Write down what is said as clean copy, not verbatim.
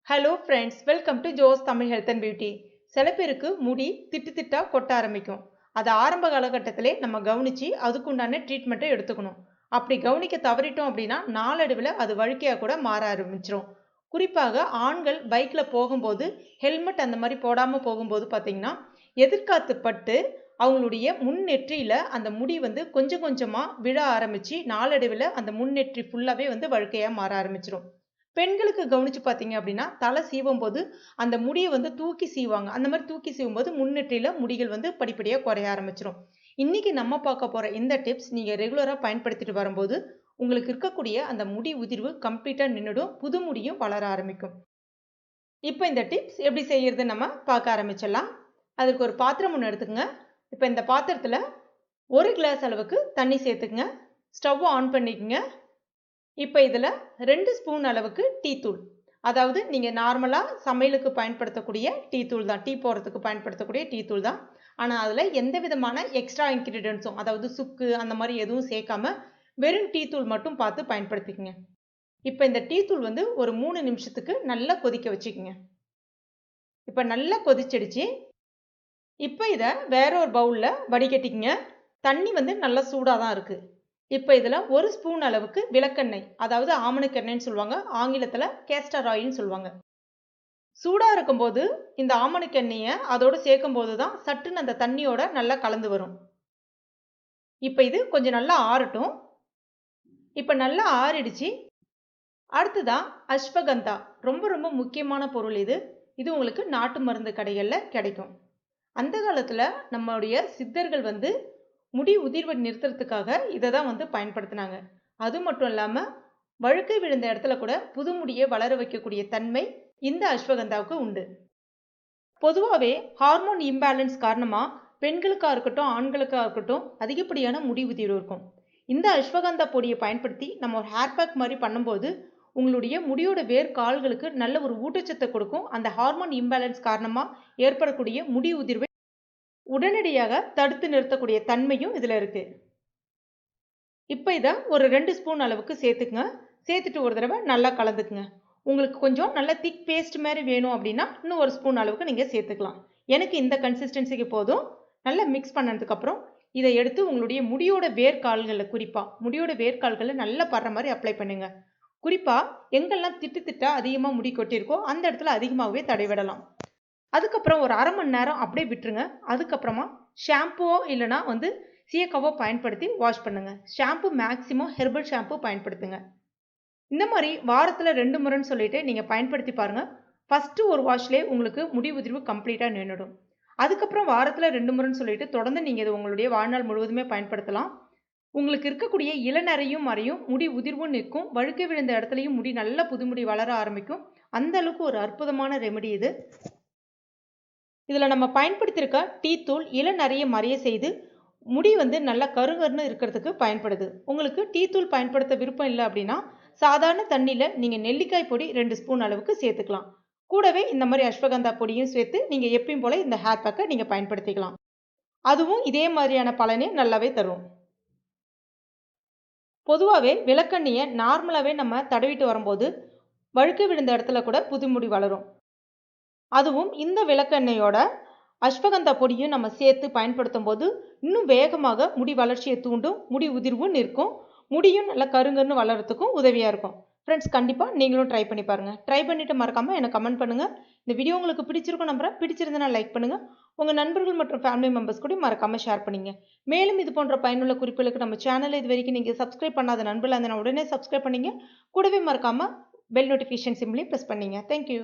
Hello friends, welcome to Jo's Tamil health and beauty. சில பேருக்கு முடி திட்டு திட்டா கொட்ட ஆரம்பிக்கும். அது ஆரம்ப காலகட்டத்திலே நம்ம கவனிச்சு அதுக்குண்டான ட்ரீட்மெண்ட்டை எடுத்துக்கணும். அப்படி கவனிக்க தவறிட்டோம் அப்படின்னா நாளடைவில் அது வழுக்கையாக கூட மாற ஆரம்பிச்சிடும். குறிப்பாக ஆண்கள் பைக்கில் போகும்போது ஹெல்மெட் அந்த மாதிரி போடாமல் போகும்போது பார்த்தீங்கன்னா எதிர்காத்து பட்டு அவங்களுடைய முன்னெற்றியில் அந்த முடி கொஞ்சம் கொஞ்சமாக விழ ஆரம்பித்து நாளடைவில் அந்த முன்னெற்றி ஃபுல்லாகவே வழுக்கையாக மாற ஆரம்பிச்சிடும். பெண்களுக்கு கவனிச்சு பார்த்தீங்க அப்படின்னா தலை சீவும் போது அந்த முடியை தூக்கி சீவாங்க. அந்த மாதிரி தூக்கி சீவும் போது முன்னெற்றியில முடிகள் படிப்படியாக குறைய ஆரம்பிச்சிடும். இன்னைக்கு நம்ம பார்க்க போற இந்த டிப்ஸ் நீங்க ரெகுலரா பயன்படுத்திட்டு வரும்போது உங்களுக்கு இருக்கக்கூடிய அந்த முடி உதிர்வு கம்ப்ளீட்டா நின்றுடும், புது முடியும் வளர ஆரம்பிக்கும். இப்போ இந்த டிப்ஸ் எப்படி செய்யறது நம்ம பார்க்க ஆரம்பிச்சிடலாம். அதுக்கு ஒரு பாத்திரம் ஒன்று எடுத்துக்கங்க. இப்போ இந்த பாத்திரத்தில் ஒரு கிளாஸ் அளவுக்கு தண்ணி சேர்த்துக்குங்க. ஸ்டவ் ஆன் பண்ணிக்கங்க. இப்போ இதில் 2 ஸ்பூன் அளவுக்கு டீ தூள், அதாவது நீங்கள் நார்மலாக சமையலுக்கு பயன்படுத்தக்கூடிய டீ தூள் தான், டீ போடுறதுக்கு பயன்படுத்தக்கூடிய டீ தூள் தான். ஆனால் அதில் எந்த விதமான எக்ஸ்ட்ரா இன்க்ரீடியன்ஸும், அதாவது சுக்கு அந்த மாதிரி எதுவும் சேர்க்காம வெறும் டீ தூள் மட்டும் பார்த்து பயன்படுத்திக்கங்க. இப்போ இந்த டீ தூள் ஒரு 3 நிமிஷத்துக்கு நல்லா கொதிக்க வச்சுக்கோங்க. இப்போ நல்லா கொதிச்சிடுச்சு. இப்போ இதை வேற ஒரு பவுலில் வடிகட்டிக்கங்க. தண்ணி நல்லா சூடாக தான் இருக்குது. இப்போ இதில் ஒரு ஸ்பூன் அளவுக்கு விளக்கெண்ணெய், அதாவது ஆமணக்கெண்ணெய்ன்னு சொல்லுவாங்க, ஆங்கிலத்தில் கேஸ்டர் ஆயில்னு சொல்லுவாங்க. சூடாக இருக்கும்போது இந்த ஆமணக்கெண்ணெயை அதோடு சேர்க்கும் போது தான் சட்டுன்னு அந்த தண்ணியோட நல்லா கலந்து வரும். இப்போ இது கொஞ்சம் நல்லா ஆறட்டும். இப்போ நல்லா ஆறிடுச்சு. அடுத்துதான் அஸ்வகந்தா. ரொம்ப ரொம்ப முக்கியமான பொருள் இது. இது உங்களுக்கு நாட்டு மருந்து கடைகளில் கிடைக்கும். அந்த காலத்தில் நம்மளுடைய சித்தர்கள் முடி உதிர்வை நிறுத்துறதுக்காக இதை தான் பயன்படுத்தினாங்க. அது மட்டும் இல்லாமல் வழுக்கை விழுந்த இடத்துல கூட புது முடியை வளர வைக்கக்கூடிய தன்மை இந்த அஸ்வகந்தாவுக்கு உண்டு. பொதுவாகவே ஹார்மோன் இம்பேலன்ஸ் காரணமாக பெண்களுக்காக இருக்கட்டும் ஆண்களுக்காக இருக்கட்டும் அதிகப்படியான முடி உதிர்வு இருக்கும். இந்த அஸ்வகந்தா பொடியை பயன்படுத்தி நம்ம ஒரு ஹேர் பேக் மாதிரி பண்ணும்போது உங்களுடைய முடியோட வேர் கால்களுக்கு நல்ல ஒரு ஊட்டச்சத்தை கொடுக்கும். அந்த ஹார்மோன் இம்பேலன்ஸ் காரணமாக ஏற்படக்கூடிய முடி உதிர்வை உடனடியாக தடுத்து நிறுத்தக்கூடிய தன்மையும் இதில் இருக்குது. இப்போ இதை ஒரு 2 ஸ்பூன் அளவுக்கு சேர்த்துக்குங்க. சேர்த்துட்டு ஒரு தடவை நல்லா கலந்துக்குங்க. உங்களுக்கு கொஞ்சம் நல்ல திக் பேஸ்ட் மாதிரி வேணும் அப்படின்னா இன்னும் ஒரு ஸ்பூன் அளவுக்கு நீங்கள் சேர்த்துக்கலாம். எனக்கு இந்த கன்சிஸ்டன்சிக்கு போதும். நல்லா மிக்ஸ் பண்ணதுக்கப்புறம் இதை எடுத்து உங்களுடைய முடியோட வேர்க்கால்களில், குறிப்பாக முடியோட வேர்க்கால்களில் நல்லா படுற மாதிரி அப்ளை பண்ணுங்க. குறிப்பாக எங்கெல்லாம் திட்டு திட்டா அதிகமாக முடி கொட்டியிருக்கோ அந்த இடத்துல அதிகமாகவே தடவிடலாம். அதுக்கப்புறம் ஒரு அரை மணி நேரம் அப்படியே விட்டுருங்க. அதுக்கப்புறமா ஷாம்புவோ இல்லைனா சீயக்காவோ பயன்படுத்தி வாஷ் பண்ணுங்க. ஷாம்பு மேக்ஸிமம் ஹெர்பல் ஷாம்பு பயன்படுத்துங்க. இந்த மாதிரி வாரத்தில் 2 முறைன்னு சொல்லிட்டு நீங்கள் பயன்படுத்தி பாருங்கள். ஃபஸ்ட்டு ஒரு வாஷ்லேயே உங்களுக்கு முடி உதிர்வு கம்ப்ளீட்டாக நின்றுடும். அதுக்கப்புறம் வாரத்தில் 2 முறைன்னு சொல்லிட்டு தொடர்ந்து நீங்கள் இது உங்களுடைய வாழ்நாள் முழுவதுமே பயன்படுத்தலாம். உங்களுக்கு இருக்கக்கூடிய இளநரையும் மறையும், முடி உதிர்வும் நிற்கும், வழுக்கை விழுந்த இடத்துலையும் முடி நல்ல புதுமுடி வளர ஆரம்பிக்கும். அந்த அளவுக்கு ஒரு அற்புதமான ரெமெடி இது. இதில் நம்ம பயன்படுத்தியிருக்க டீ தூள் இளநரையை மறைய செய்து முடி நல்லா கருகருன்னு இருக்கிறதுக்கு பயன்படுது. உங்களுக்கு டீ தூள் பயன்படுத்த விருப்பம் இல்லை அப்படின்னா சாதாரண தண்ணியில் நீங்கள் நெல்லிக்காய் பொடி 2 ஸ்பூன் அளவுக்கு சேர்த்துக்கலாம். கூடவே இந்த மாதிரி அஸ்வகந்தா பொடியும் சேர்த்து நீங்கள் எப்பயும் போல இந்த ஹேர் பேக்கை நீங்கள் பயன்படுத்திக்கலாம். அதுவும் இதே மாதிரியான பலனே நல்லாவே தரும். பொதுவாகவே விளக்கெண்ணெயை நார்மலாகவே நம்ம தடவிட்டு வரும்போது வழுக்கை விழுந்த இடத்துல கூட புதுமுடி வளரும். அதுவும் இந்த விளக்கெண்ணெயோட அஸ்வகந்தா பொடியும் நம்ம சேர்த்து பயன்படுத்தும் போது இன்னும் வேகமாக முடி வளர்ச்சியை தூண்டும், முடி உதிர்வும் நிற்கும், முடியும் நல்லா கருங்கன்னு வளர்கிறதுக்கும் உதவியாக இருக்கும். ஃப்ரெண்ட்ஸ், கண்டிப்பாக நீங்களும் ட்ரை பண்ணி பாருங்கள். ட்ரை பண்ணிவிட்டு மறக்காமல் எனக்கு கமெண்ட் பண்ணுங்கள். இந்த வீடியோ உங்களுக்கு பிடிச்சிருக்கும் நம்புறேன். பிடிச்சிருந்தனா லைக் பண்ணுங்கள். உங்கள் நண்பர்கள் மற்றும் ஃபேமிலி மெம்பர்ஸ் கூட மறக்காமல் ஷேர் பண்ணிங்க. மேலும் இது போன்ற பயனுள்ள குறிப்புகளுக்கு நம்ம சேனலை இது வரைக்கும் நீங்கள் சப்ஸ்கிரைப் பண்ணாத நண்பர்கள் அந்த உடனே சப்ஸ்கிரைப் பண்ணிங்க. கூடவே மறக்காமல் பெல் நோட்டிஃபிகேஷன் சிம்லையும் ப்ரெஸ் பண்ணிங்க. தேங்க்யூ.